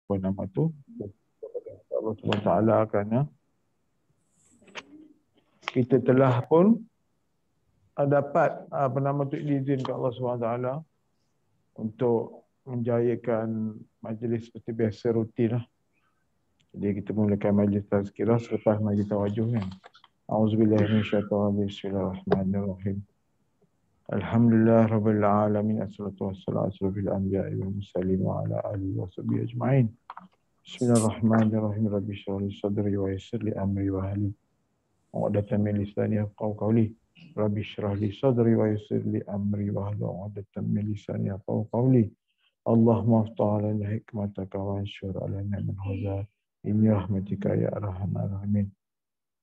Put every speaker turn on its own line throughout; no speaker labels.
apa nama tu Allah SWT kerana kita telah pun dapat apa nama tu izin ke Allah SWT untuk menjayakan majlis seperti biasa rutin lah. Jadi kita mulakan majlis tazkirah selepas majlis tawajuh kan. Auzubillahi minasyaitonir rajim. Bismillahirrahmanirrahim. Alhamdulillah rabbil alamin assalatu wassalamu ala asyrofil anbiya'i wal mursalin wa ala alihi washabihi ajma'in. Bismillahirrahmanirrahim. Rabbi shrah li sadri wa yassir li amri wa hlul 'uqdatam min lisani yafqahu qawli. Rabbi shrah li sadri wa yassir li amri wa hlul 'uqdatam min lisani yafqahu qawli. Allahumma aftah lana hikmataka wa anshur alana min huda inni rahmatika ya arhamar rahimin.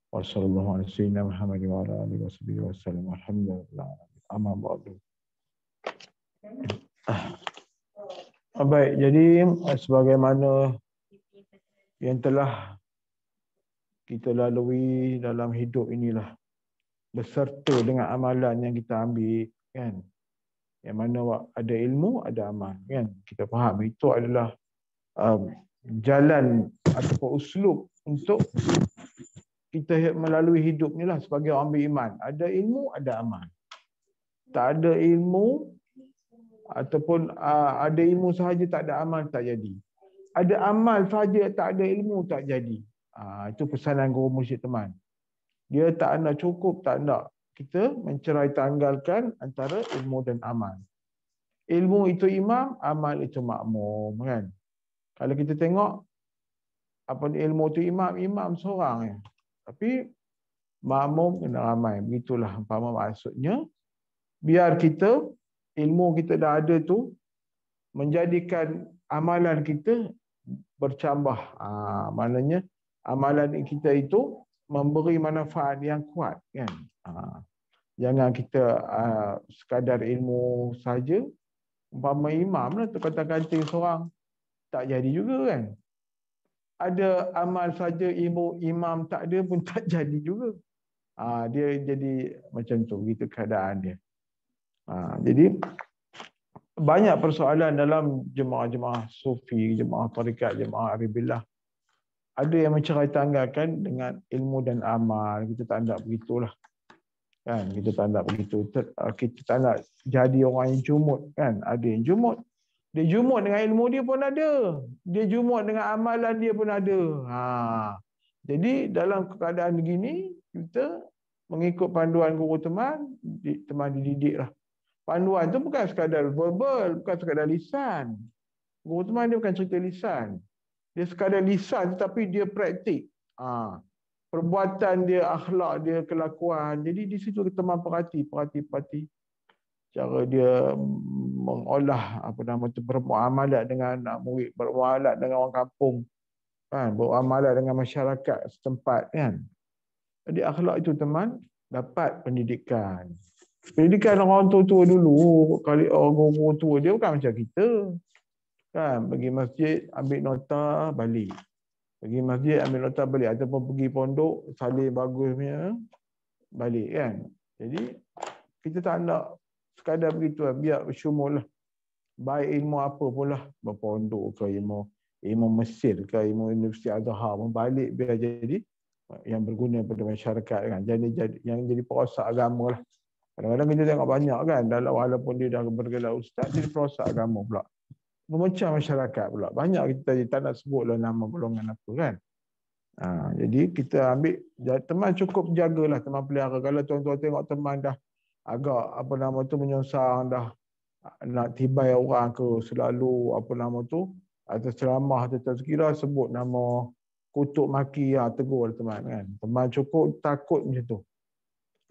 Wa sallallahu ala sayyidina Muhammad wa ala alihi washabihi wasallam. Alhamdulillah. Amma ba'du. Baik, jadi sebagaimana yang telah kita lalui dalam hidup inilah beserta dengan amalan yang kita ambil kan. Yang mana ada ilmu, ada amal kan. Kita faham itu adalah jalan ataupun uslub untuk kita melalui hidup ni lah sebagai orang beriman. Ada ilmu, ada amal. Tak ada ilmu ataupun ada ilmu sahaja tak ada amal tak jadi. Ada amal sahaja tak ada ilmu tak jadi. Itu pesanan guru mursyid teman. Dia tak nak cukup, tak nak kita mencerai tanggalkan antara ilmu dan amal. Ilmu itu imam, amal itu makmum kan. Kalau kita tengok apa ilmu itu imam, imam seorang ya. Tapi makmum kena ramai. Begitulah umpama maksudnya. Biar kita ilmu kita dah ada tu menjadikan amalan kita bercambah. Maknanya amalan kita itu memberi manfaat yang kuat kan. Jangan kita sekadar ilmu saja. Umpama imam lah tu kata-kata seorang tak jadi juga kan. Ada amal saja ilmu imam tak ada pun tak jadi juga. Dia jadi macam tu, begitu keadaan dia. Jadi banyak persoalan dalam jemaah-jemaah sufi, jemaah tarikat, jemaah aribillah. Ada yang mencerai tanggalkan dengan ilmu dan amal. Kita tak nak begitulah. Kan? Kita tak nak begitu. Kita tak nak jadi orang yang jumut. Kan? Ada yang jumut. Dia jumut dengan ilmu dia pun ada. Dia jumut dengan amalan dia pun ada. Jadi dalam keadaan begini, kita mengikut panduan guru teman, teman dididik lah. Panduan tu bukan sekadar verbal, bukan sekadar lisan. Guru teman dia bukan cerita lisan. Dia sekadar lisan tetapi dia praktik. Perbuatan dia, akhlak dia, kelakuan. Jadi di situ teman perhati. Cara dia mengolah bermuamalat dengan anak murid, bermuamalat dengan orang kampung, kan, bermuamalat dengan masyarakat setempat kan. Jadi akhlak itu teman dapat pendidikan. Pendidikan orang tua-tua dulu, kali orang guru tua dia bukan macam kita. Kan, pergi masjid ambil nota balik. Pergi masjid ambil nota balik ataupun pergi pondok salin bagusnya balik kan. Jadi kita tak nak sekadar begitu lah, biar syumul lah. Baik ilmu apa pun lah, berpondok ke ilmu Mesir ke ilmu Universiti Azhar pun balik biar jadi yang berguna pada masyarakat kan. Yang jadi perosak agama lah. Kadang-kadang kita tengok banyak kan, walaupun dia dah bergelar ustaz, jadi perosak agama pula. Memecah masyarakat pula. Banyak kita tak nak sebutlah nama golongan apa kan. Jadi kita ambil, teman cukup jagalah, teman pelihara. Kalau tuan-tuan tengok teman dah agak menyongsang, dah nak tibai orang ke, selalu atau ceramah atau tazkirah sebut nama, kutuk maki, tegur teman kan. Teman cukup takut macam tu.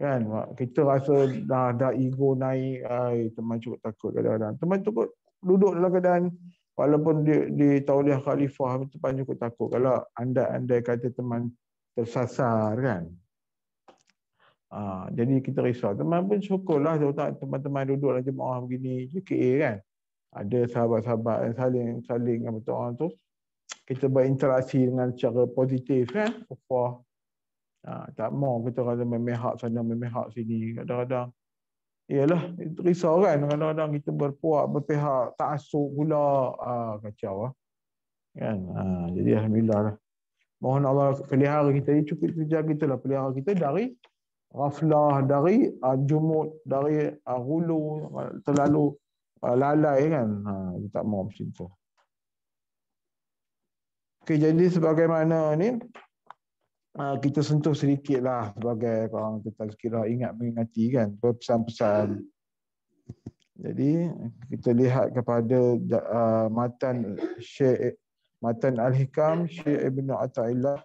Kan, kita rasa dah ego naik, teman cukup takut kadang-kadang. Teman cukup duduk dalam keadaan walaupun di tauliah khalifah, teman cukup takut kalau andai kata teman tersasar kan. Jadi kita risau. Teman pun syukurlah teman-teman duduk dalam jemaah begini JKA kan. Ada sahabat-sahabat yang saling orang tu. Kita berinteraksi dengan cara positif kan. Tak mau kita kata memihak sana, memihak sini. Kadang-kadang iyalah, risau kan. Kadang-kadang kita berpihak, ta'asub pula. Kacau lah. Kan? Jadi alhamdulillah lah. Mohon Allah pelihara kita ni, cukup jaga kita lah, pelihara kita dari ghaflah, dari jumud, dari hulu, terlalu lalai kan. Kita tak mahu macam tu. Okay, jadi sebagaimana ni kita sentuh sedikit lah sebagai orang kita kira ingat mengingati kan pesan-pesan. Jadi kita lihat kepada matan Syekh Matan Al-Hikam Syekh Ibn Athaillah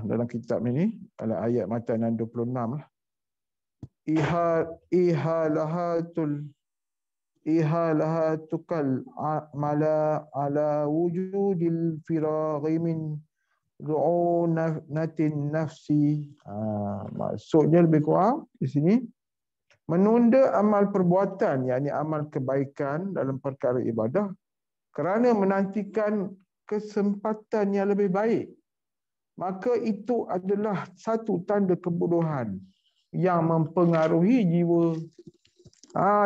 dalam kitab ini dalam ayat matan 26 lah. Ihalahatukal mala ala wujudil firaghi min ru'unatin nafsi. Maksudnya lebih kurang di sini menunda amal perbuatan, yakni amal kebaikan dalam perkara ibadah kerana menantikan kesempatan yang lebih baik, maka itu adalah satu tanda kebodohan yang mempengaruhi jiwa.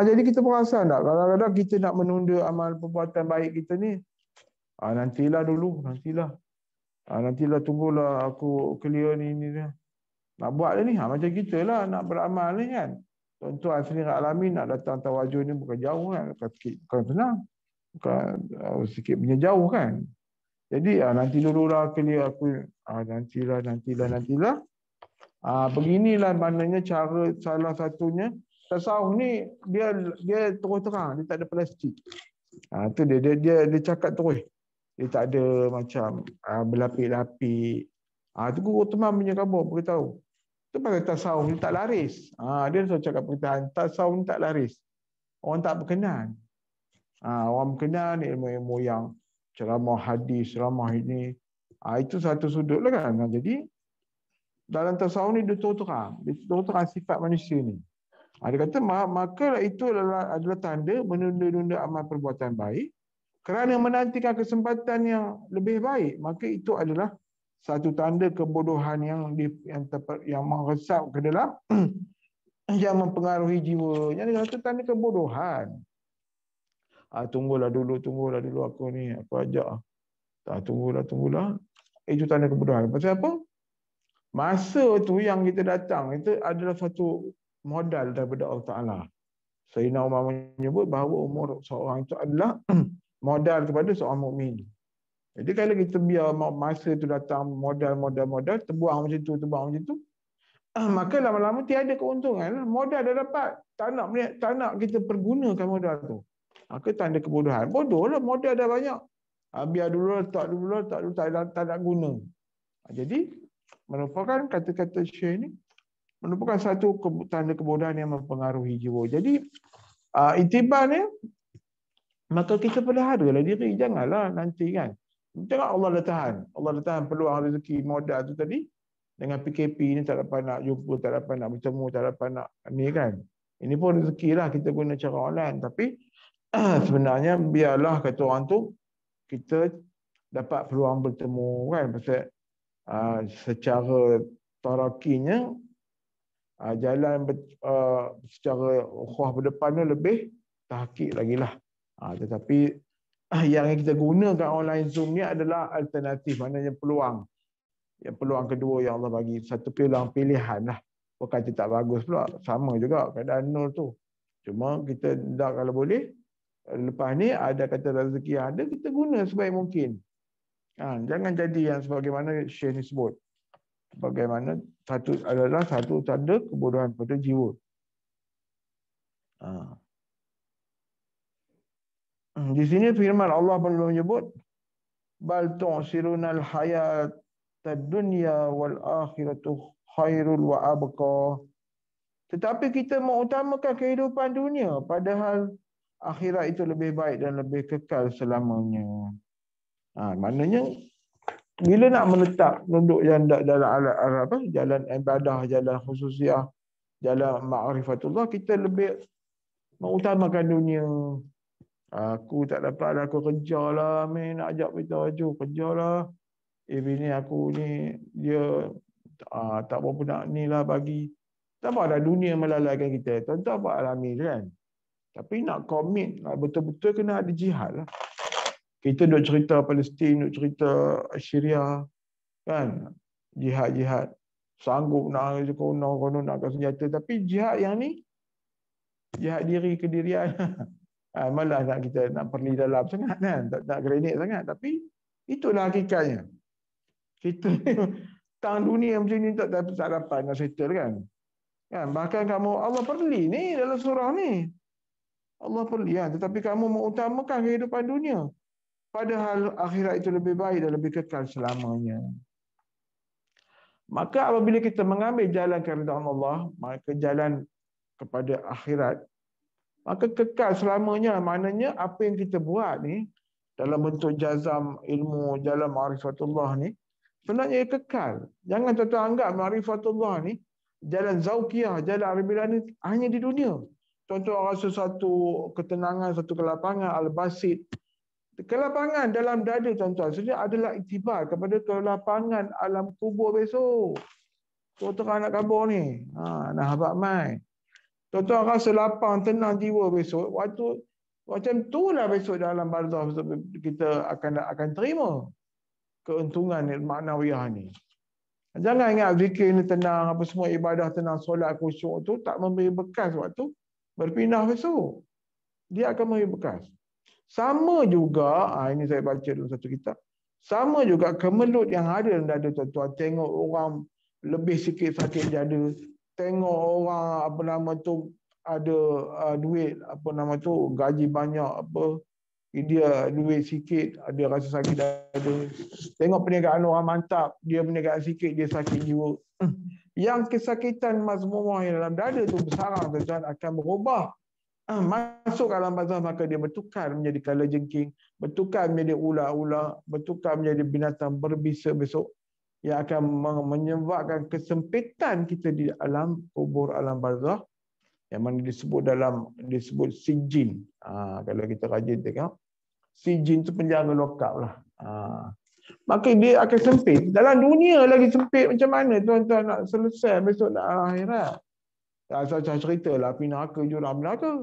Jadi kita perasan tak, kadang-kadang kita nak menunda amal perbuatan baik kita ni, nantilah dulu, nantilah tunggulah aku clear ni dah. Nak buat dah ni, macam kita lah nak beramal ni kan. Tuan-tuan sendiri alamin nak datang tawajuh ni bukan jauh kan, bukan senang. Bukan sikit punya jauh kan. Jadi nanti dululah clear aku, nantilah. Beginilah maknanya cara salah satunya tasawuf ni dia terus terang, dia tak ada plastik. Tu dia cakap terus. Dia tak ada macam berlapik-lapik. Tu guru Temam punya khabar beritahu. Tu pasal tasawuf ni tak laris. Dia selalu cakap perkataan tasawuf ni tak laris. Orang tak berkenan. Orang berkenan ilmu-ilmu yang ceramah hadis, ceramah ini. Itu satu sudut lah kan. Jadi dalam tasawuf ni dia terus terang sifat manusia ni. Dia kata maka itu adalah tanda menunda-nunda amal perbuatan baik kerana menantikan kesempatan yang lebih baik, maka itu adalah satu tanda kebodohan yang meresap ke dalam yang mempengaruhi jiwa. Jadi satu tanda kebodohan. Tunggulah dulu aku ni, aku ajak. Tunggulah. Itu tanda kebodohan. Pasal apa? Masa tu yang kita datang itu adalah satu modal daripada Allah Ta'ala. Sayyidina Umar menyebut bahawa umur seorang itu adalah modal kepada seorang mukmin. Jadi kalau kita biar masa itu datang modal, terbuang macam tu, maka lama-lama tiada keuntungan. Modal dah dapat, tak nak kita pergunakan modal tu. Maka tanda kebodohan. Bodohlah, modal dah banyak. Biar dulu, tak nak guna. Jadi merupakan kata-kata Syekh ni merupakan satu tanda kebodohan yang mempengaruhi jiwa. Jadi itibarnya maka kita peliharalah diri, janganlah nanti kan. Tengok Allah dah tahan peluang rezeki modal tu tadi. Dengan PKP ni tak dapat nak jumpa, tak dapat nak bertemu, tak dapat nak ni kan. Ini pun rezeki lah kita guna cara online. Tapi sebenarnya biarlah kata orang tu kita dapat peluang bertemu kan. Pasal secara tarakinya jalan secara ukhuwah berdepan tu lebih tahqiq lagi lah. Tetapi yang kita gunakan online Zoom ni adalah alternatif, maknanya peluang. Yang peluang kedua yang Allah bagi, satu peluang pilihan lah. Bukan kata tak bagus pula, sama juga keadaan nol tu. Cuma kita dah kalau boleh, lepas ni ada kata rezeki yang ada, kita guna sebaik mungkin. Jangan jadi yang sebagaimana Syekh ni sebut. Bagaimana adalah satu tanda kebodohan pada jiwa. Di sini firman Allah belum menyebut bal tu'sirunal hayat ad-dunya wal akhiratu khairul wa abqa. Tetapi kita mengutamakan kehidupan dunia padahal akhirat itu lebih baik dan lebih kekal selamanya. Maknanya bila nak menetap duduk yang jalan ibadah, jalan khususiah, jalan ma'rifatullah, kita lebih mengutamakan dunia. Aku tak dapat, aku kerja lah, nak ajak kita baju, kerja lah. Bini aku ni, dia tak berapa nak ni lah bagi. Tak apa dah dunia melalaikan kita. Tuan-tuan apa alami kan. Tapi nak komit, nak betul-betul kena ada jihad lah. Kita duk cerita Palestin, duk cerita Syria, kan? Jihad-jihad. Sanggup nak konon nak senjata. Tapi jihad yang ni, jihad diri kedirian. Malah nak kita nak perli dalam sangat kan. Tak granit sangat. Tapi itulah hakikatnya. Kita tang dunia macam ni tak dapat nak settle kan. Bahkan kamu Allah perli ni dalam surah ni. Allah perli kan. Tetapi kamu mengutamakan kehidupan dunia. Padahal akhirat itu lebih baik dan lebih kekal selamanya. Maka apabila kita mengambil jalan keridhaan Allah, maka jalan kepada akhirat, maka kekal selamanya. Maknanya apa yang kita buat ni dalam bentuk jazam ilmu, jalan ma'rifatullah ni sebenarnya kekal. Jangan tuan-tuan anggap ma'rifatullah ni jalan zauqiyah, jalan arabilah ni hanya di dunia. Tuan-tuan rasa satu ketenangan, satu kelapangan al-basit. Kelapangan dalam dada tuan-tuan sebenarnya adalah iktibar kepada kelapangan alam kubur besok. Tuan-tuan anak kabur ni, nak habaq mai. Tuan-tuan rasa lapang, tenang jiwa besok. Waktu macam itulah besok dalam barzah kita akan terima keuntungan maknawiyah ni. Jangan ingat zikir ni tenang, apa semua ibadah tenang, solat khusyuk tu tak memberi bekas waktu berpindah besok. Dia akan memberi bekas. Sama juga, ini saya baca dalam satu kitab, sama juga kemelut yang ada dalam dada tuan-tuan. Tengok orang lebih sikit sakit dada, tengok orang apa nama tu ada duit, apa nama tu gaji banyak, apa dia duit sikit, dia rasa sakit dada. Tengok perniagaan orang mantap, dia perniagaan sikit, dia sakit jiwa. Yang kesakitan mazmumah yang dalam dada tu bersarang tuan-tuan akan berubah. Masuk dalam bazar, maka dia bertukar menjadi kalajengking, bertukar menjadi ular-ular, bertukar menjadi binatang berbisa besok yang akan menyebabkan kesempitan kita di alam kubur, alam barzakh, yang mana disebut sijin. Kalau kita rajin tengok, sijin itu penjara lokap lah. Maka dia akan sempit. Dalam dunia lagi sempit macam mana tuan-tuan nak selesai besok nak akhirat? Asal cerita lah api neraka, jurang neraka.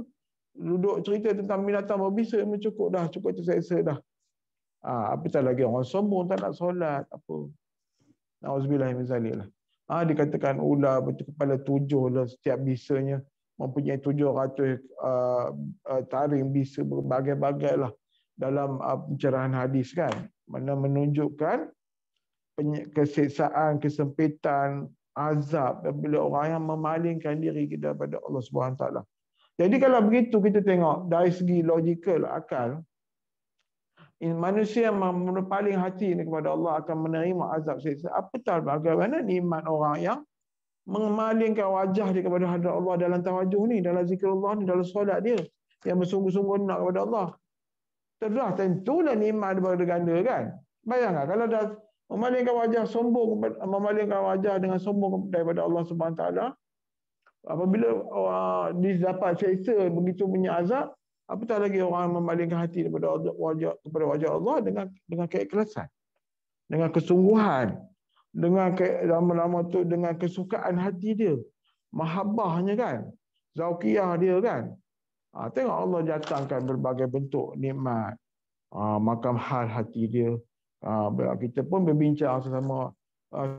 Duduk cerita tentang binatang berbisa cukup dah, cukup terseksa dah. Apatah lagi orang sombong tak nak solat apa. Nauzubillah min zalik lah. Dikatakan ular berkepala 7 lah setiap bisanya, mempunyai 700 taring bisa berbagai-bagai lah dalam pencerahan hadis kan. Mana menunjukkan keseksaan, kesempitan, azab apabila orang yang memalingkan diri kita daripada Allah Subhanahu Wa Taala. Jadi kalau begitu kita tengok dari segi logikal, akal, manusia yang berpaling hati kepada Allah akan menerima azab seksa. Apatah bagaimana nikmat orang yang memalingkan wajah dia kepada hadirat Allah dalam tawajuh ni, dalam zikrullah ni, dalam solat dia, yang bersungguh-sungguh nak kepada Allah. Terdah tentulah nikmat berganda kan. Bayangkan kalau dah memalingkan wajah sombong, memalingkan wajah dengan sombong daripada Allah Subhanahu Wa Taala, apabila didapat seksa begitu banyak azab, apatah lagi orang memalingkan hati kepada wajah Allah dengan keikhlasan, dengan kesungguhan, dengan lama-lama tu dengan kesukaan hati dia, mahabbahnya kan, zauqiyah dia kan. Tengok Allah datangkan berbagai bentuk nikmat, makam hal hati dia. Kita pun berbincang sesama,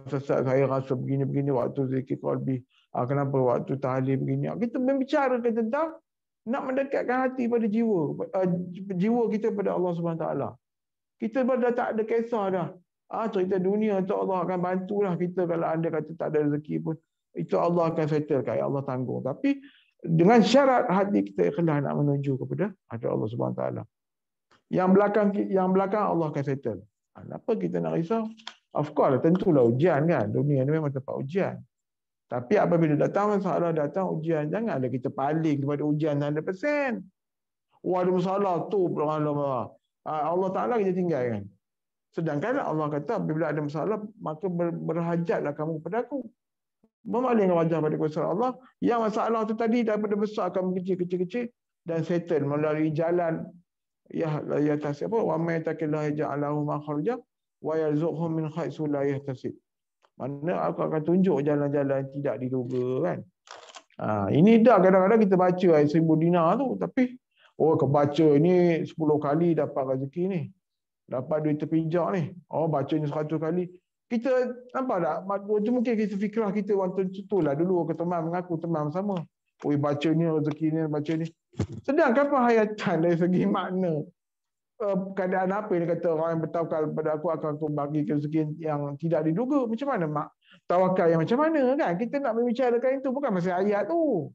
sesat saya rasa begini-begini waktu zikir qalbi, kenapa waktu tahlil begini. Kita membicarakan tentang nak mendekatkan hati pada jiwa kita pada Allah Subhanahu Taala. Kita dah tak ada kisah dah. Cerita dunia tu Allah akan bantulah kita kalau anda kata tak ada rezeki pun. Itu Allah akan settlekan, Allah tanggung. Tapi dengan syarat hati kita ikhlas nak menuju kepada Allah Subhanahu Taala. Yang belakang Allah akan settle. Kenapa kita nak risau? Of course, tentulah ujian kan. Dunia ni memang tempat ujian. Tapi apabila datang masalah, datang ujian, janganlah kita paling kepada ujian 100%. Ada masalah tu, Allah Ta'ala kita tinggalkan. Sedangkan Allah kata, apabila ada masalah, maka berhajatlah kamu kepada aku. Memalingkan wajah pada kuasa Allah. Yang masalah tu tadi daripada besar akan kecil-kecil dan settle melalui jalan ya atas apa? Wa may yattaqillaha yaj'al lahu makhraja wa yarzuqhu min haitsu la yahtasib. Mana aku akan tunjuk jalan-jalan tidak diduga kan. Ini dah kadang-kadang kita baca 1000 dinar tu, tapi kau baca ni 10 kali dapat rezeki ni. Dapat duit terpijak ni. Oh, bacanya 100 kali. Kita nampak tak? Macam mungkin kita fikrah kita waktu tu lah dulu ke teman mengaku teman sama. Oi, baca ni rezeki ni, baca ni. Sedangkan penghayatan dari segi makna, keadaan apa yang kata orang yang bertawakal kepada aku akan aku bagi rezeki yang tidak diduga. Macam mana mak tawakal yang macam mana kan? Kita nak membicarakan itu bukan pasal ayat tu.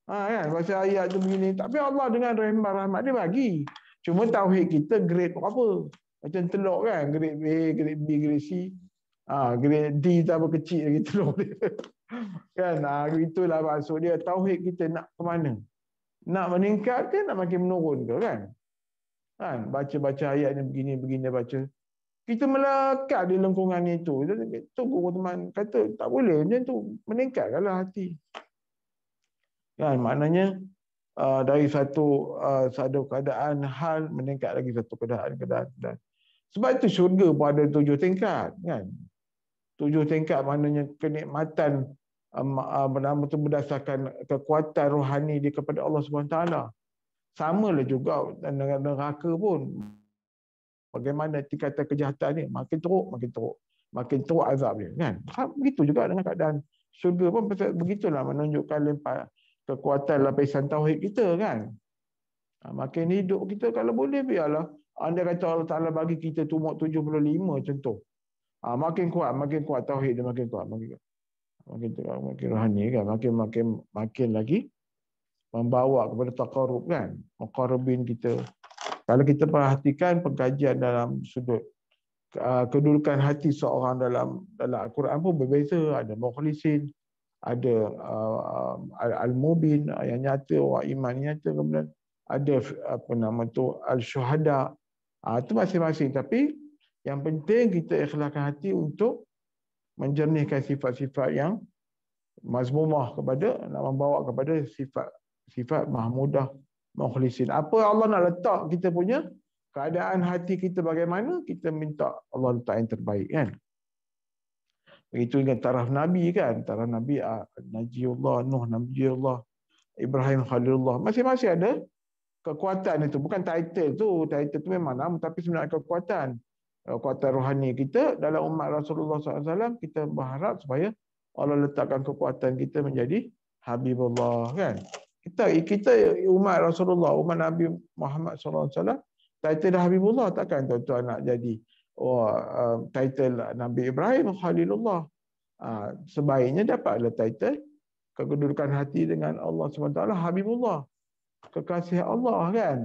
Kan pasal ayat tu begini. Tapi Allah dengan rahmat dia bagi. Cuma tauhid kita grade apa? Macam telur kan, grade A, grade B, grade C. Grade D tambah kecil lagi telur dia. Kan? Itulah maksud dia. Tauhid kita nak ke mana? Nak meningkat ke nak makin menurun ke kan? Kan? Baca-baca ayat ni begini-begini baca. Kita melekat di lengkungan itu. Tu guru teman kata tak boleh macam tu. Meningkatkanlah hati. Kan? Maknanya dari satu keadaan hal meningkat lagi satu keadaan. Sebab itu syurga pun ada 7 tingkat. Kan? 7 tingkat maknanya kenikmatan berdasarkan kekuatan rohani dia kepada Allah SWT. Sama lah juga dengan neraka pun. Bagaimana tingkatan kejahatan ni makin teruk azab dia kan. Begitu juga dengan keadaan syurga pun begitulah, menunjukkan limpah kekuatan lapisan tauhid kita kan. Makin hidup kita kalau boleh biarlah. Anda kata Allah Taala bagi kita tumuk 75 contoh. Makin kuat tauhid dia makin kuat. Makin rohani kan, makin lagi membawa kepada taqarrub kan, muqarrabin kita. Kalau kita perhatikan pengkajian dalam sudut kedudukan hati seorang dalam Al-Quran pun berbeza. Ada mukhlisin, ada al-mubin yang nyata, orang iman nyata, kemudian ada al-syuhada. Itu masing-masing, tapi yang penting kita ikhlaskan hati untuk menjernihkan sifat-sifat yang mazmumah kepada, nak membawa kepada sifat mahmudah, mukhlisin. Apa Allah nak letak kita punya keadaan hati kita bagaimana, kita minta Allah letak yang terbaik kan. Begitu dengan taraf Nabi kan, taraf Nabi Najiullah, Nuh Nabiullah, Ibrahim Khalilullah, masing-masing ada kekuatan itu. Bukan title tu memang nama, tapi sebenarnya kekuatan rohani kita dalam umat Rasulullah SAW. Kita berharap supaya Allah letakkan kekuatan kita menjadi Habibullah kan. Kita umat Rasulullah, umat Nabi Muhammad SAW, title Habibullah, takkan tuan-tuan nak jadi title Nabi Ibrahim Khalilullah. Sebaiknya dapatlah title kedudukan hati dengan Allah SWT Habibullah, kekasih Allah kan.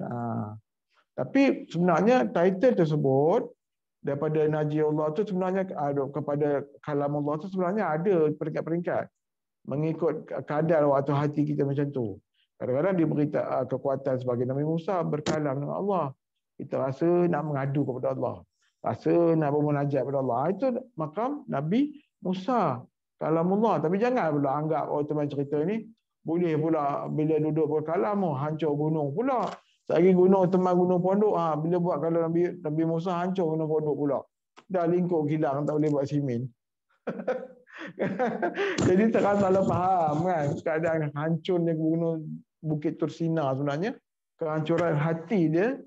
Tapi sebenarnya title tersebut daripada Najiullah tu sebenarnya kepada kalamullah tu sebenarnya ada peringkat-peringkat mengikut kadar waktu hati kita macam tu. Kadang-kadang dia beri kekuatan sebagai Nabi Musa berkalam dengan Allah. Kita rasa nak mengadu kepada Allah, rasa nak bermunajat kepada Allah. Itu makam Nabi Musa, kalamullah. Tapi jangan pula anggap teman cerita ni boleh pula bila duduk berkalam hancur gunung pula. Lagi teman gunung pondok, bila buat kalau Nabi Musa hancur gunung pondok pula. Dah lingkup kilang, tak boleh buat simen. Jadi terang salah faham kan. Keadaan hancurnya gunung Bukit Tursina sebenarnya kehancuran hati dia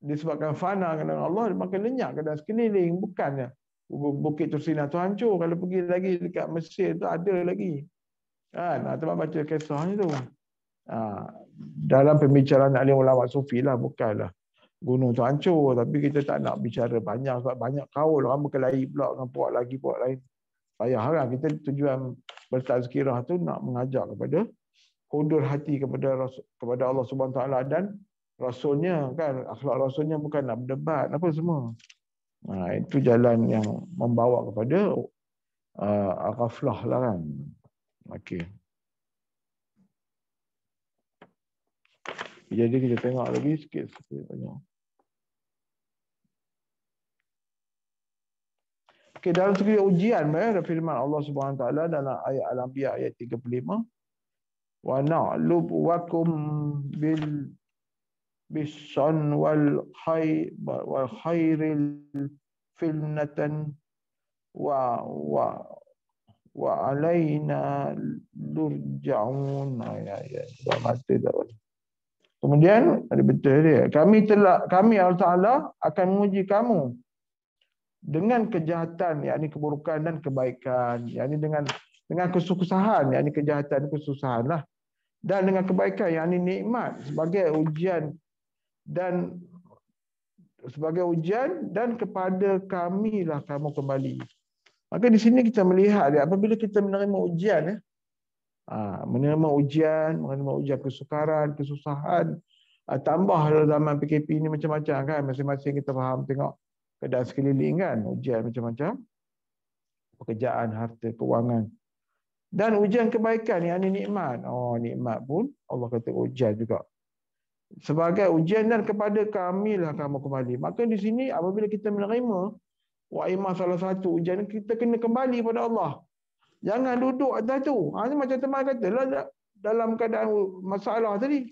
disebabkan fana dengan Allah, makin lenyap keadaan sekeliling. Bukannya Bukit Tursina tu hancur, kalau pergi lagi dekat Mesir tu ada lagi. Kan? Teman baca kisah ni tu. Dalam pembicaraan alim ulama sufi lah, bukanlah gunung tu hancur. Tapi kita tak nak bicara banyak sebab banyak kaul orang berkelahi pula dengan puak lain. Payah kan. Kita tujuan bertazkirah tu nak mengajak kepada hudur hati kepada Allah Subhanahu Taala dan Rasulnya kan. Akhlak Rasulnya bukan nak berdebat apa semua. Itu jalan yang membawa kepada ghaflah lah kan. Okey. Jadi kita tengok lagi sikit banyak. Okey, dalam segi ujian ada firman Allah Subhanahu Taala dalam ayat Al-Anbiya ayat 35. Wa na'lubukum bisan wal khairil fitnatan wa alaina lurja'un. Ya mati dah. Kemudian ada betul dia. Kami Allah Taala akan menguji kamu dengan kejahatan, yakni keburukan dan kebaikan, yakni dengan kesusahan, yakni kejahatan kesusahan lah, dan dengan kebaikan, yakni nikmat sebagai ujian dan kepada kamilah kamu kembali. Maka di sini kita melihat apabila kita menerima ujian, menerima ujian kesukaran, kesusahan, tambah zaman PKP ini macam-macam kan, masing-masing kita faham tengok keadaan sekeliling kan, ujian macam-macam, pekerjaan, harta, kewangan, dan ujian kebaikan yang ini nikmat. Nikmat pun Allah kata ujian juga. Sebagai ujian dan kepada kamilah kamu kembali. Maka di sini apabila kita menerima imam salah satu ujian, kita kena kembali pada Allah. Jangan duduk atas tu. Ini macam teman kata lah, dalam keadaan masalah tadi.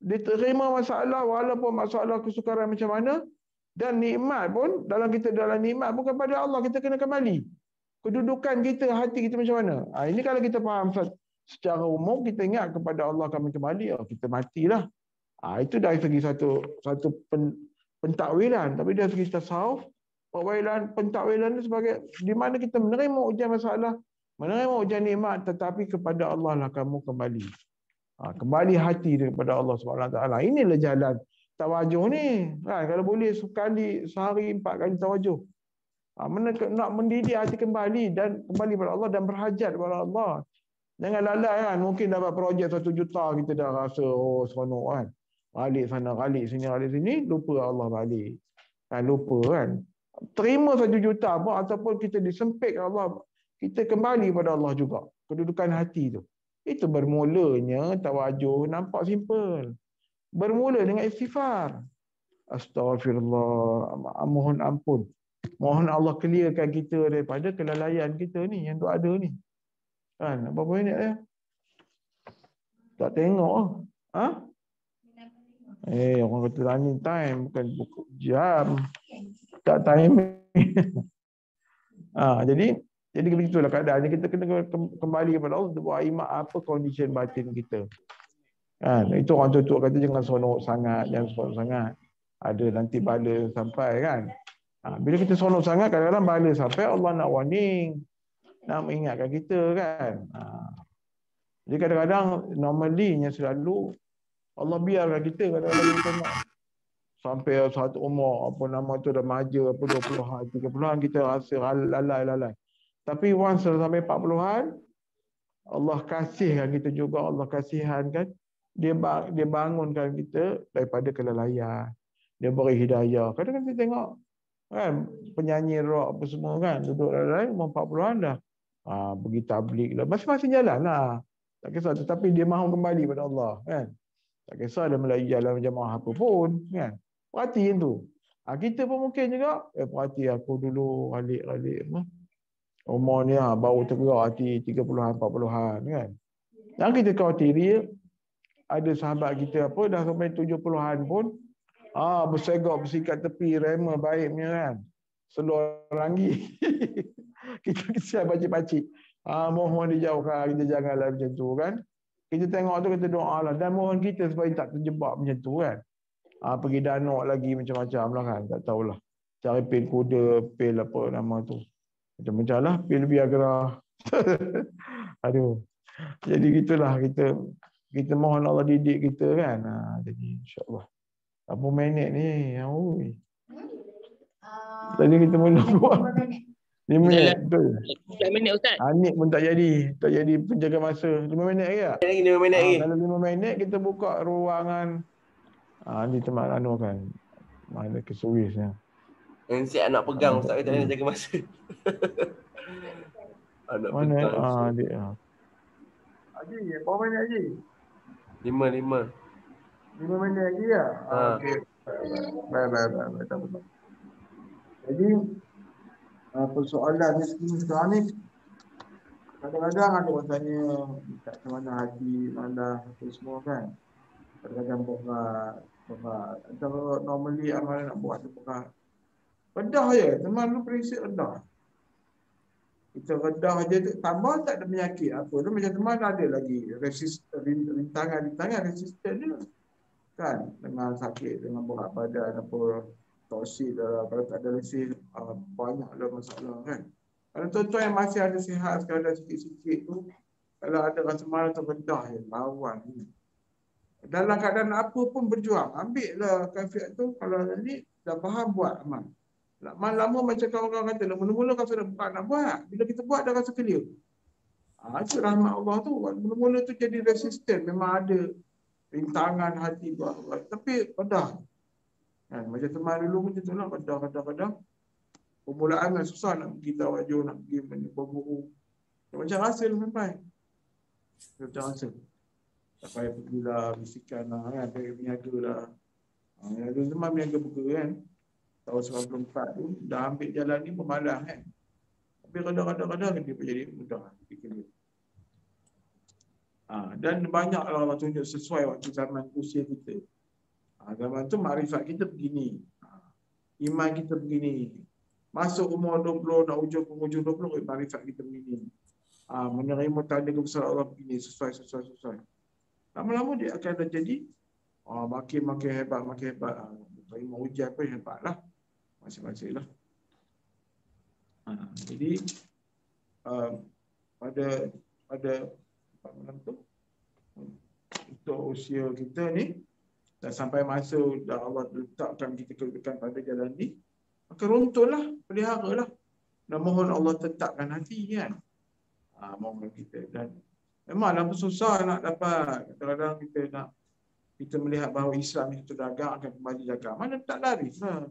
Diterima masalah walaupun masalah kesukaran macam mana, dan nikmat pun dalam nikmat pun kepada Allah kita kena kembali. Kedudukan kita, hati kita macam mana. Ini kalau kita faham secara umum, kita ingat kepada Allah kami kembali, kita matilah. Itu dari segi satu pentakwilan. Tapi dari segi tasawuf, pentakwilan sebagai di mana kita menerima ujian masalah, menerima ujian nikmat, tetapi kepada Allah lah kamu kembali. Kembali hati kepada Allah SWT. Inilah jalan tawajuh ni. Kalau boleh sekali sehari 4 kali tawajuh. Nak mendidik hati kembali dan kembali kepada Allah dan berhajat kepada Allah. Jangan lalai kan. Mungkin dapat projek 1 juta kita dah rasa seronok kan. Balik sana, balik sini, lupa Allah balik. Lupa kan. Terima 1 juta pun ataupun kita disempit Allah, kita kembali kepada Allah juga. Kedudukan hati tu. Itu bermulanya tawajuh, nampak simple. Bermula dengan istighfar. Astaghfirullah, mohon ampun. Mohon Allah clearkan kita daripada kelalaian kita ni yang tu ada ni. Kan, berapa minit ya? Tak tengok. Orang kata running time bukan jam. Tak time. Jadi begitulah keadaan. Kita kena kembali kepada Allah untuk buat imak apa condition batin kita. Kan, itu orang tutup kata jangan seronok sangat, jangan seronok sangat. Ada nanti bala sampai kan. Bila kita seronok sangat, kadang-kadang bala sampai Allah nak warning, nak mengingatkan kita kan. Jadi kadang-kadang normally selalu Allah biarkan kita kadang-kadang kita nak sampai satu umur apa nama tu dah maja apa 20-an 30-an kita rasa lalai. Tapi once sampai 40-an Allah kasihkan kita juga, Allah kasihankan, dia bangunkan kita daripada kelalaian. Dia beri hidayah. Kadang-kadang kita tengok kan penyanyi rock apa semua kan duduk lalai umur 40-an dah. Pergi tabligh lah. Masing-masing jalan lah. Tak kisah, tetapi dia mahu kembali pada Allah kan. Tak kisah dia melalui jalan jamaah apa pun kan. Perhatiin tu. Kita pun mungkin juga perhati aku dulu alik-alik umur ni baru tergerak hati 30-an 40-an kan. Yang kita khawatiri ada sahabat kita apa dah sampai 70-an pun bersegak bersikat tepi rema baiknya kan. Seluar ranggi. Kita kesian pacik-pacik. Mohon dijauhkan, kita janganlah macam tu kan. Kita tengok tu kita doa lah dan mohon kita supaya tak terjebak macam tu kan. Pergi danok lagi macam-macam lah kan. Tak tahulah. Cari pil kuda, pil apa nama tu. Macam-macam lah. Pil Viagra. Aduh. Jadi gitulah kita mohon Allah didik kita kan. Jadi insyaAllah. Berapa minit ni? Tadi kita mula buat 5 minit. Betul.
5 minit Ustaz.
Anik pun tak jadi penjaga masa. 5 minit lagi tak?
5 minit lagi.
Kalau 5 minit kita buka ruangan ni teman anu kan. Mana ke Suisnya.
Siap nak pegang Ustaz kata nak jaga masa. Anak
mana
pegang.
Adik. Haji, berapa minit Haji?
5
minit lagi ya? Okey. Baik. Tak apa. Jadi persoalan ni sekarang ni kadang-kadang ada orang tanya kat mana hati, mana apa semua kan. Kadang-kadang berat. Kalau normally amalan nak buat tu berat. Redah je. Teman lu prinsip redah. Kita redah je tambah tak ada penyakit apa tu, macam teman ada lagi rintangan resisten dia kan, dengan sakit, dengan berat badan apa, toksik dah, kalau tak ada resist banyaklah masalah kan. Kalau tuan-tuan yang masih ada sihat sekadar sikit-sikit tu, kalau ada rasa malas tu redah je, lawan ni. Dalam keadaan apa pun berjuang, ambil lah kafiat tu, kalau ni dah faham buat amal. Lama macam kawan-kawan kata, mula-mula kau sudah bukan nak buat. Bila kita buat dah rasa clear. Itu rahmat Allah tu. Mula-mula tu jadi resisten. Memang ada rintangan hati buat. Tapi redah. Macam teman dulu pun macam tu lah. Redah. Permulaan kan susah nak pergi tawajud, nak pergi menyebut guru. Macam rasa lah sampai. Macam rasa. Sampai pergilah, bisikan lah kan. Berniaga lah. Yang teman berniaga buka kan. Tahun 94 tu, dah ambil jalan ni pemalas kan. Tapi kadang-kadang dia jadi mudah. Dan banyaklah orang tunjuk sesuai waktu zaman usia kita. Zaman tu makrifat kita begini. Iman kita begini. Masuk umur 20, nak ujung penghujung 20, makrifat kita begini. Menerima tanda kebesaran Allah begini, sesuai. Lama-lama dia akan dah jadi makin hebat. Terima ujian pun hebatlah. Masing-masing lah. Jadi pada malam tu untuk usia kita ni dah sampai masa dah Allah letakkan kita kedudukan pada jalan ni, maka runtuhlah, peliharalah dan mohon Allah tetapkan hati kan. Mohon kita, dan memanglah susah nak dapat. Kadang-kadang kita melihat bahawa Islam itu dagang akan kembali dagang. Mana tak laris lah.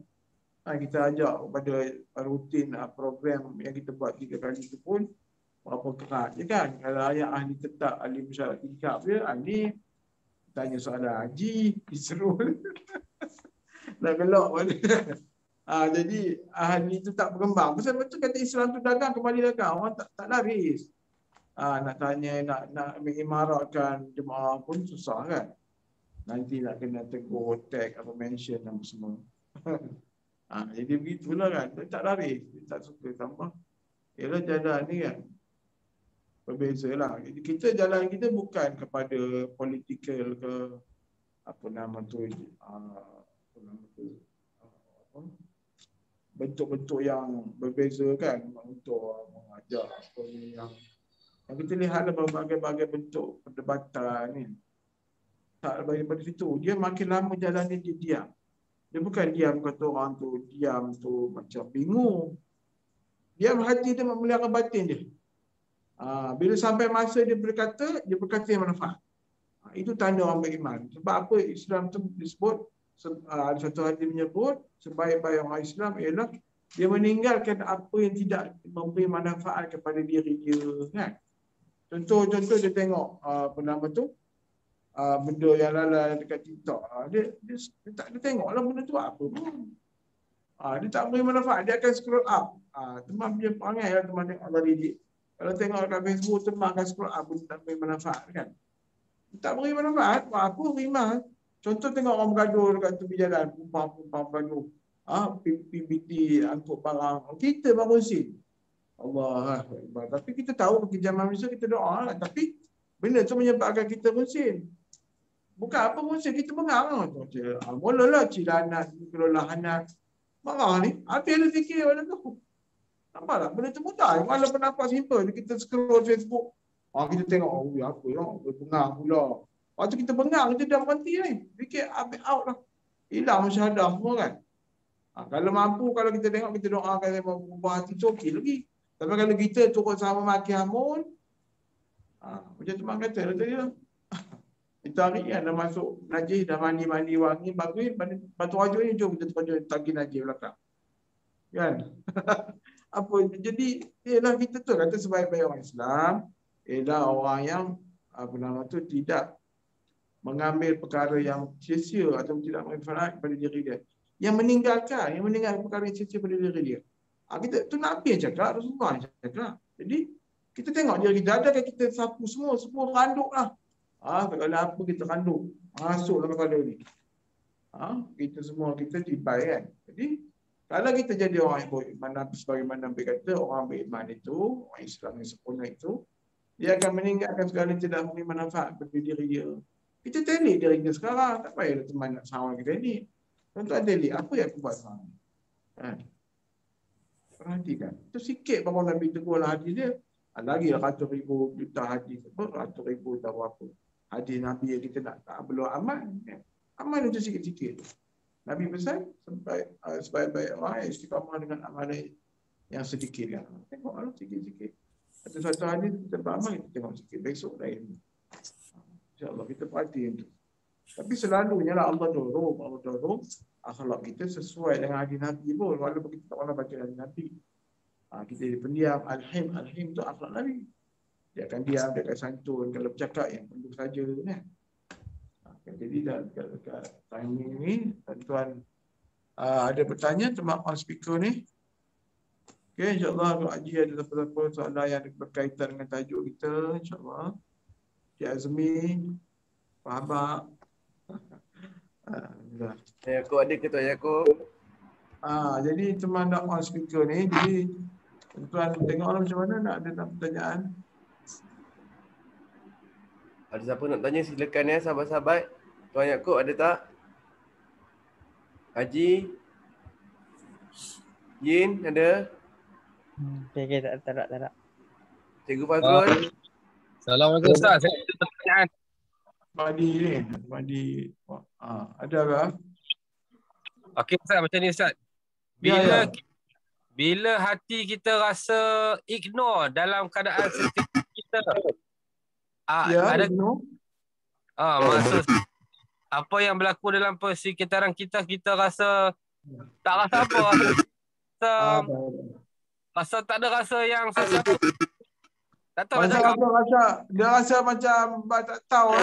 Kita ajak pada rutin program yang kita buat 3 kali itu pun berapa kerat je kan. Kalau ayah ahli tetap, ahli masyarakat tingkap dia, ahli tanya soalan haji, Isrul dah gelak pada. Jadi ahli itu tak berkembang. Betul kata Islam tu dagang, kembali dagang. Orang tak laris. Nak tanya, nak mengimaratkan jemaah pun susah kan. Nanti nak kena tegur, tag, apa mention apa semua. Jadi begitulah kan. Dia tak laris. Dia tak suka tambah. Ialah jalan ni kan. Berbeza lah. Jadi kita jalan kita bukan kepada political ke apa nama tu. Bentuk-bentuk yang berbeza kan. Untuk mengajar apa ni yang kita lihat ada berbagai-bagai bentuk perdebatan ni. Tak daripada situ. Dia makin lama jalan ni dia diam. Dia bukan diam kata orang tu, diam tu macam bingung. Diam hati dia memelihara batin dia. Bila sampai masa dia berkata yang manfaat. Itu tanda orang beriman. Sebab apa Islam tu disebut, ada satu hadis menyebut, sebaik-baik orang Islam ialah dia meninggalkan apa yang tidak memberi manfaat kepada diri dia. Kan? Contoh dia tengok apa nama tu, benda yang lalai dekat TikTok. Dia tak tengoklah benda tu apa pun. Dia tak beri manfaat, dia akan scroll up. Teman punya perangai lah, teman tengok Allah didik. Kalau tengok dekat Facebook, teman akan scroll up, benda tak beri manfaat kan. Tak beri manfaat, aku beriman. Contoh tengok orang bergaduh dekat tepi jalan, pumpang bergaduh. PBT angkut barang. Kita berkongsi. Allah. Tapi kita tahu kejaman manusia, kita doa lah. Tapi benda tu menyebabkan kita bersin. Bukan apa manusia, kita bengang. Mulalah cilanat, kelolahanat. Marah ni, habis ada fikir benda tu. Nampak tak? Benda tu mudah. Walaupun nampak simple, kita scroll Facebook. Kita tengok, apa lah, bengang pula. Waktu kita bengang, kita dah berhenti ni. Fikir, habis out lah. Hilang musyahadah semua kan. Kalau mampu, kalau kita tengok, kita doakan yang berubah hati, okey lagi. Tapi kalau kita turut sama maki hamun, macam teman kata tadi lah. Itu hari kan dah masuk najis, dah mandi wangi, bagus, batu wajah ni jom kita terjun tagi najis belakang. Kan? Apa? Jadi, ialah kita tu kata sebaik-baik orang Islam, ialah orang yang apa nama tu tidak mengambil perkara yang sia-sia atau tidak manfaat pada diri dia. Yang meninggalkan perkara yang sia-sia pada diri dia. Kita tu Nabi yang cakap, Rasulullah yang cakap. Jadi, kita tengok diri kita, adakah kita sapu semua randuk lah. Kalau apa kita randuk, masuklah kepada ni. Kita semua, kita tibai kan. Jadi, Kalau kita jadi orang yang beriman, sebagaimana Nabi kata, orang beriman itu, orang Islam yang sempurna itu, dia akan meninggalkan segala tidak memberi manfaat bagi diri dia. Kita telik diri kita sekarang, tak payah teman nak sama kita ni. Tuan-tuan telik, apa yang aku buat sekarang? Kan? Perhatikan. Itu sikit baru Nabi tegur lah hadis dia. Lagi lah ratus ribu juta hadis. Ratus ribu tahu apa. Hadis Nabi yang kita nak tak belum aman. Aman itu sikit-sikit. Nabi pesan sampai sebaik-baik orang yang istiqamah dengan amalan yang sedikit kan. Tengoklah sikit-sikit. Satu hadis kita beramal, kita tengok sikit. Besok lain. InsyaAllah kita perhati itu. Tapi selalunya lah Allah dorong akhlak kita sesuai dengan hadis Nabi pun. Walaupun kita tak pernah baca hadis Nabi. Kita pendiam, Al-Him tu akhlak Nabi. Dia akan diam, dia akan santun. Kalau bercakap yang perlu saja kan. Jadi dekat timing ni, tuan-tuan ada bertanya termasuk on speaker ni. Okay, insyaAllah Dr. Haji ada apa-apa soalan yang berkaitan dengan tajuk kita, insyaAllah. Cik Azmi, Pak Abang.
Aku ada ke Tuan Yaakob?
Jadi teman nak on speaker ni, jadi tuan tengoklah macam mana nak ada pertanyaan.
Ada siapa nak tanya silakan ya sahabat-sahabat. Tuan Yaakob ada tak? Haji? Yin ada?
Okay, tak ada.
Cikgu Fazrul?
Assalamualaikum Ustaz. Saya ada pertanyaan.
Madi ada ke?
Okey Ustaz, macam ni Ustaz. Bila hati kita rasa ignore dalam keadaan sekitar kita. Ada maksud apa yang berlaku dalam persekitaran kita rasa tak rasa apa. Rasa tak ada rasa yang sesuatu. Tak tahu
Dia rasa macam tak tahu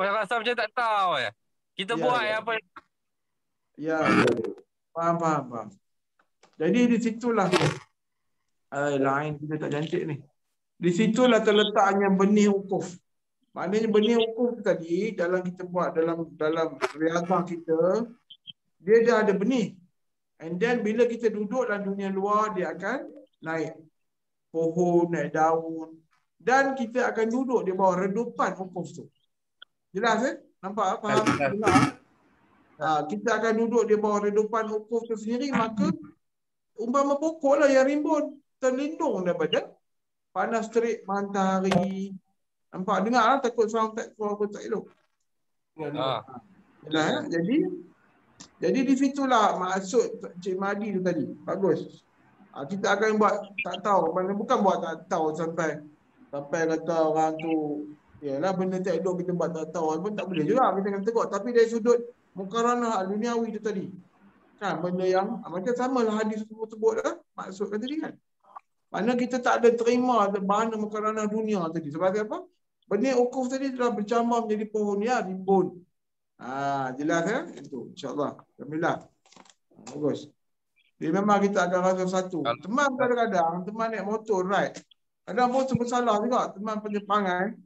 Rasa macam tak tahu ya. Kita buat apa.
Ya. Faham. Jadi di situlah lain kita tak cantik ni. Di situlah terletaknya benih wukuf. Maknanya benih wukuf tadi dalam kita buat dalam riyadhah kita, dia dah ada benih. And then bila kita duduk dalam dunia luar, dia akan naik pohon, naik daun. Dan kita akan duduk di bawah redupan wukuf tu. Jelas Nampak? Faham? Benar? Kita akan duduk di bawah redupan wukuf tu sendiri, maka umpama pokok lah yang rimbun, terlindung daripada panas terik matahari. Nampak? Dengar lah, takut sound tak elok. Jadi di situlah maksud Cik Mahdi tu tadi. Bagus. Kita akan buat tak tahu. Bukan buat tak tahu sampai kata orang tu, yalah benda tak elok kita buat tak tahu pun tak boleh juga. Kita akan tegur. Tapi dari sudut mukaranah duniawi tu tadi. Kan benda yang macam samalah hadis sebut lah. Maksud kata tadi kan. Mana kita tak ada terima bahana mukaranah dunia tadi. Sebab apa? Benih wukuf tadi telah bercambah menjadi pohon ya rimbun. Jelas itu insya-Allah. Alhamdulillah. Bagus. Jadi memang kita akan rasa satu. Teman kadang-kadang teman naik motor ride. Kadang pun bersalah juga teman penyimpangan.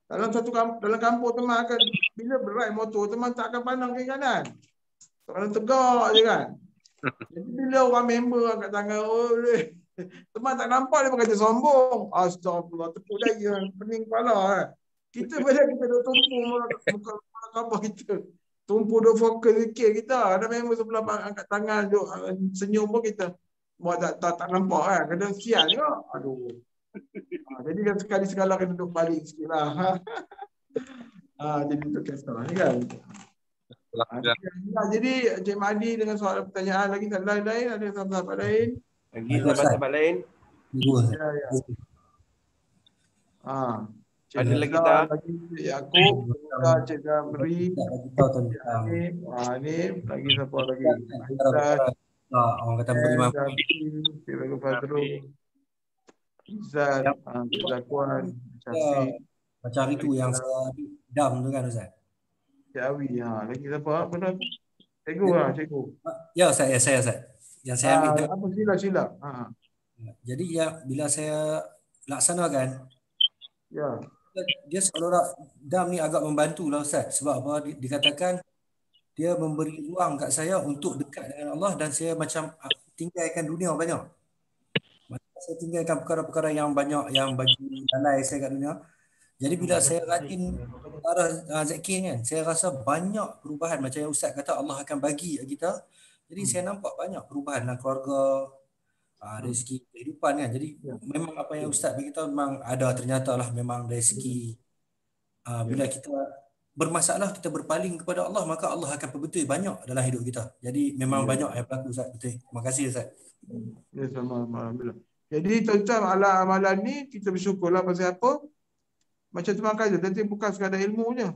Dalam kampung teman akan bila berride motor teman tak akan pandang kiri kanan. Teman tegak je kan. Jadi bila orang member angkat tangan, teman tak nampak dia berkata sombong. Astagfirullah, tepuk daya, pening kepala. Kita bila kita dah tumpu muka khabar kita. Tumpu dah fokus sikit kita. Ada member sebelah angkat tangan, duk senyum pun kita buat tak nampak kan. Kadang sial juga. Aduh. Jadi kan sekali segala kena duduk balik sikit lah. Jadi tu kisah ni kan. Jadi Cik Mahdi dengan soalan pertanyaan lagi lain-lain, ada sahabat lain?
Lagi sahabat lain?
Ya.
Ada lagi tak?
Cik Yaakob, Cik Zamri, ni lagi siapa lagi?
Orang kata beriman.
Cik Fazrul, Izzat, Cik Zakwan, Syafiq.
Macam hari tu yang saya dam tu kan Ustaz?
Cik Awi, lagi siapa? Benar? Cikgu cikgu.
Ya Ustaz, saya. Yang saya ambil.
Apa sila?
Jadi bila saya laksanakan,
ya.
Dia seolah-olah dam ni agak membantu lah Ustaz. Sebab apa? Dikatakan dia memberi ruang kat saya untuk dekat dengan Allah dan saya macam tinggalkan dunia banyak. Macam saya tinggalkan perkara-perkara yang banyak yang bagi lalai saya kat dunia. Jadi bila saya rajin arah zakir kan, saya rasa banyak perubahan macam yang Ustaz kata Allah akan bagi kat kita. Jadi saya nampak banyak perubahan dalam keluarga, rezeki kehidupan kan. Jadi memang apa yang Ustaz beritahu memang ada, ternyata lah memang rezeki. Bila kita bermasalah, kita berpaling kepada Allah, maka Allah akan perbetul banyak dalam hidup kita. Jadi memang banyak yang berlaku Ustaz. Betul. Terima kasih Ustaz.
Ya, sama. Alhamdulillah. Jadi tuan-tuan, amalan ni kita bersyukurlah pasal apa? Macam tu makan je. Nanti bukan sekadar ilmu je.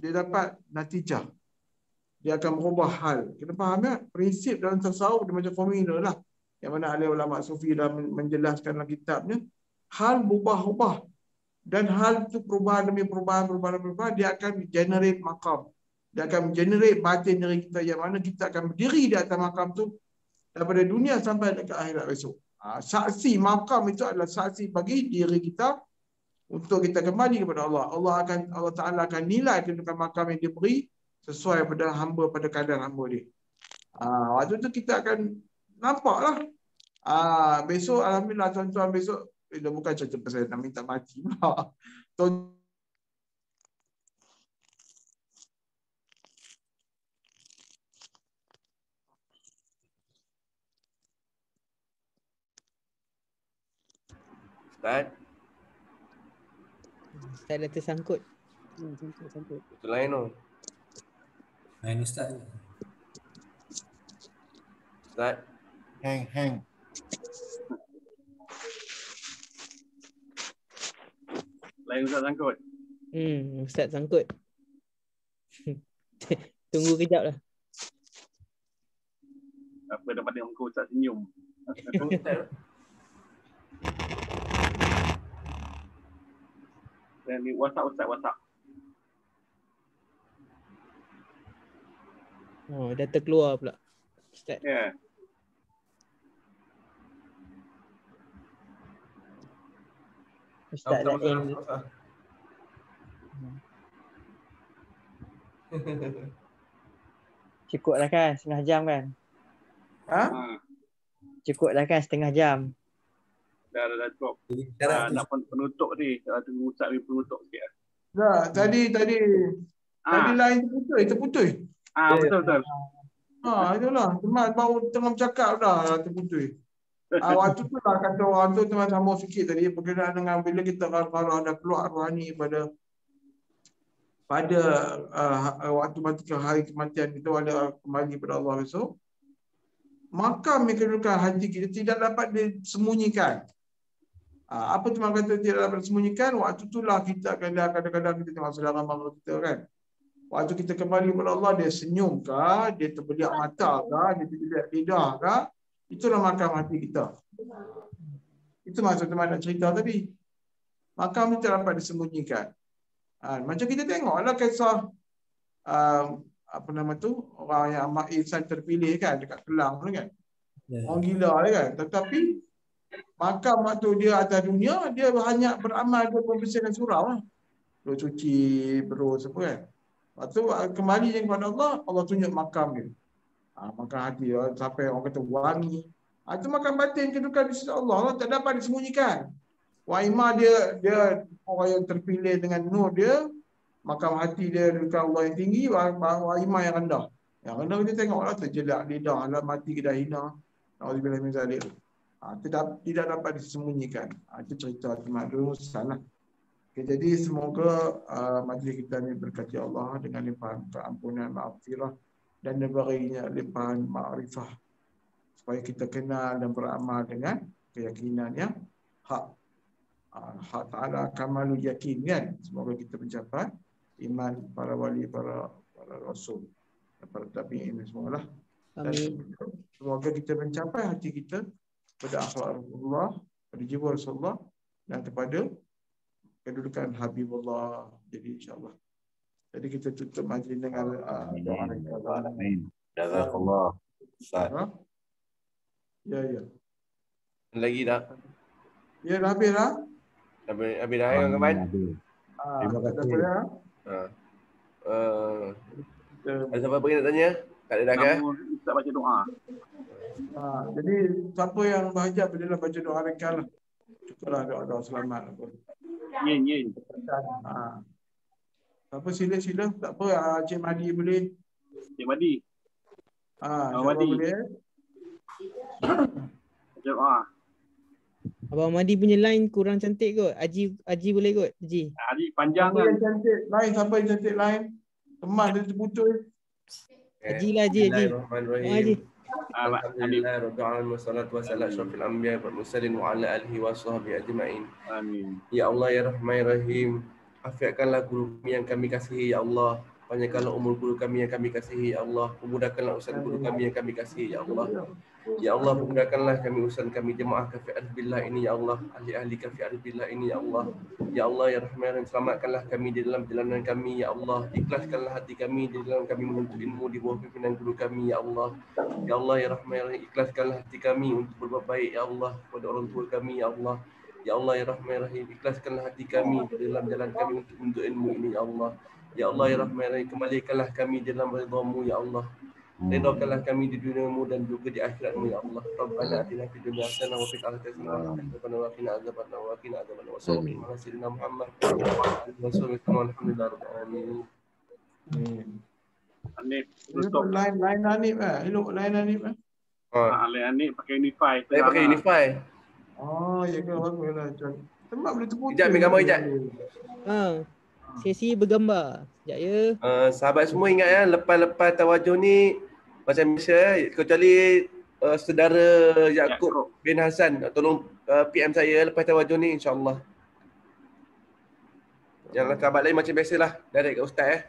Dia dapat natijah. Dia akan merubah hal. Kita faham tak? Prinsip dalam tasawuf dia macam formula lah. Yang mana ahli ulama sufi dah menjelaskan dalam kitabnya. Hal berubah-ubah. Dan hal itu perubahan demi perubahan, dia akan generate maqam. Dia akan generate batin diri kita yang mana kita akan berdiri di atas maqam tu daripada dunia sampai ke akhirat besok. Saksi maqam itu adalah saksi bagi diri kita untuk kita kembali kepada Allah. Allah Ta'ala akan nilai kedudukan maqam yang dia beri sesuai pada hamba, pada kadar hamba dia. Waktu tu kita akan nampaklah. Besok alhamdulillah tuan-tuan, besok dia bukan cerita pasal nak minta mati pula.
Ustaz,
Ustaz dah tersangkut.
itu lain tu.
Lain Ustaz.
Ustaz,
Hang.
Lain Ustaz sangkut.
Ustaz sangkut. Tunggu kejap lah.
Apa dapat dengan muka Ustaz senyum. Dan ni WhatsApp Ustaz, WhatsApp.
Oh, dah terkeluar pula. Ustaz.
Ya.
Ustaz dah end. Cukup lah kan setengah jam kan? Cukup lah kan setengah jam.
Dah cukup. Nak penutup ni. Tunggu Ustaz ni penutup sikit.
Tadi lain terputus.
Betul.
Itulah. Teman baru tengah bercakap dah terputus. Waktu tu lah kata orang tu teman sama sikit tadi berkenaan dengan bila kita kalau ada keluar rohani pada waktu mati ke hari kematian kita ada kembali kepada Allah besok, maka kedudukan hati kita tidak dapat disembunyikan. Apa tu makna kata tidak dapat disembunyikan? Waktu itulah kita kadang-kadang kita tengok saudara mara kita kan. Waktu kita kembali kepada Allah, dia senyum ke, dia terbeliak mata ke, dia terbeliak lidah ke, itulah makam hati kita. Itu maksud teman nak cerita tadi. Makam itu tidak dapat disembunyikan. Macam kita tengoklah kisah orang yang amat insan terpilih kan dekat Kelang tu kan. Orang gila kan. Tetapi makam waktu dia atas dunia, dia hanya beramal, dia membersihkan surau lah. Dia cuci, berus apa kan. Waktu kembali kepada Allah, Allah tunjuk makam dia. Makam hati dia sampai orang kata wangi. Itu makam batin kedudukan di sisi Allah lah, tak dapat disembunyikan. Waimah dia orang yang terpilih dengan nur dia, makam hati dia kedudukan Allah yang tinggi, waimah yang rendah. Yang rendah kita tengoklah terjelak lidah, alam mati kita hina. Nauzubillah min zalik. Tidak dapat disembunyikan. Itu cerita teman dulu sana. Jadi semoga majlis kita ini berkati Allah dengan limpahan keampunan, maghfirah dan diberinya limpahan ma'rifah supaya kita kenal dan beramal dengan keyakinan yang hak. Hak Ta'ala kamalul yakin kan. Semoga kita mencapai iman para wali, para rasul, para tabi'in semogalah. Dan semoga kita mencapai hati kita pada akhlak Rasulullah, pada jiwa Rasulullah dan kepada kedudukan Habibullah. Jadi insyaAllah. Jadi kita tutup majlis dengan doa.
Amin. Jazakallah.
Ya.
Lagi tak?
Ya, dah habis lah.
Habis dah yang kawan.
Terima kasih.
Ada siapa lagi nak tanya? Tak ada dah kan?
Ustaz baca doa.
Jadi siapa yang berhajat bolehlah baca doa ringkas lah. Cukuplah doa-doa selamat apa.
Yin.
Siapa sila. Tak apa, Cik Madi boleh.
Cik Madi.
Siapa
Madi.
boleh?
Baca doa.
Abang Madi punya line kurang cantik kot. Haji boleh kot. Haji.
Haji panjang
Siapa
kan.
yang cantik lain? Siapa yang cantik lain? Teman dia terputus.
Haji lah Haji.
Bismillahirrahmanirrahim. Alhamdulillah rabbil alamin wassalatu wassalamu ala asyrafil anbiya'i wal mursalin wa ala alihi wa sahbihi ajma'in.
Amin.
Ya Allah ya Rahman ya Rahim. Afiatkanlah guru kami yang kami kasihi ya Allah. Panjangkanlah umur guru kami yang kami kasihi ya Allah. Mudahkanlah urusan guru kami yang kami kasihi ya Allah. Ya Allah, mudahkanlah kami urusan kami jemaah kafi arbillah ini ya Allah. Ahli-ahli kafi arbillah ini ya Allah. Ya Allah ya Rahman ya Rahim, selamatkanlah kami di dalam perjalanan kami ya Allah. Ikhlaskanlah hati kami di dalam kami menuntut ilmu di bawah pimpinan guru kami ya Allah. Ya Allah ya Rahman ya Rahim, ikhlaskanlah hati kami untuk berbuat baik ya Allah kepada orang tua kami ya Allah. Ya Allah ya Rahman ya Rahim, ikhlaskanlah hati kami di dalam jalan kami untuk menuntut ilmu ini ya Allah. Ya Allah ya Rahman ya Rahim, kembalikanlah kami dalam ridha-Mu ya Allah. Ridhakanlah kami di duniamu dan juga di akhiratmu ya Allah. Rabbana atina fid dunya hasanah wa fil akhirati hasanah wa qina adzabannar wa qina adzabannar wa sallallahu alaihi wasallam Muhammad wa sallallahu alhamdulillah alamin.
Hanif.
Lain Hanif elok lain Hanif
Lain Hanif pakai Unify.
Saya pakai Unify.
Ya ke baguslah. Tempat boleh terputus.
Sekejap ambil gambar sekejap.
Sesi bergambar. Sekejap ya.
Sahabat semua ingat ya, lepas-lepas tawajuh ni macam biasa, kecuali saudara Yaakob bin Hasan, tolong PM saya lepas tawajuh ni insya-Allah. Yang sahabat lain macam biasalah, direct kat ustaz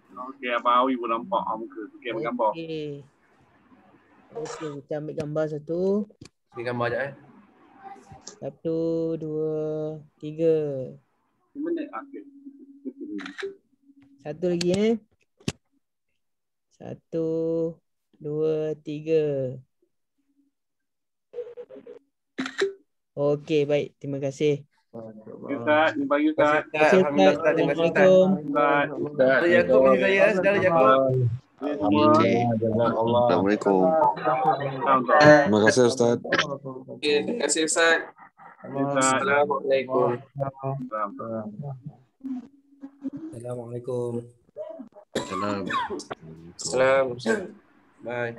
Okey, Abang Awi pun nampak muka. Okey, ambil gambar.
Okey, kita ambil gambar satu.
Ni gambar sekejap
1, 2, 3.
Minit akhir.
Satu lagi 1, 2, 3. Okey, baik. Terima kasih.
Ustaz, jumpa lagi Ustaz.
Alhamdulillah Ustaz, terima kasih Ustaz. Saudara Yaakob ni saya, saudara Yaakob.
Assalamualaikum. Terima kasih Ustaz.
Terima kasih Ustaz. Assalamualaikum.
Assalamualaikum.
Assalamualaikum. Bye.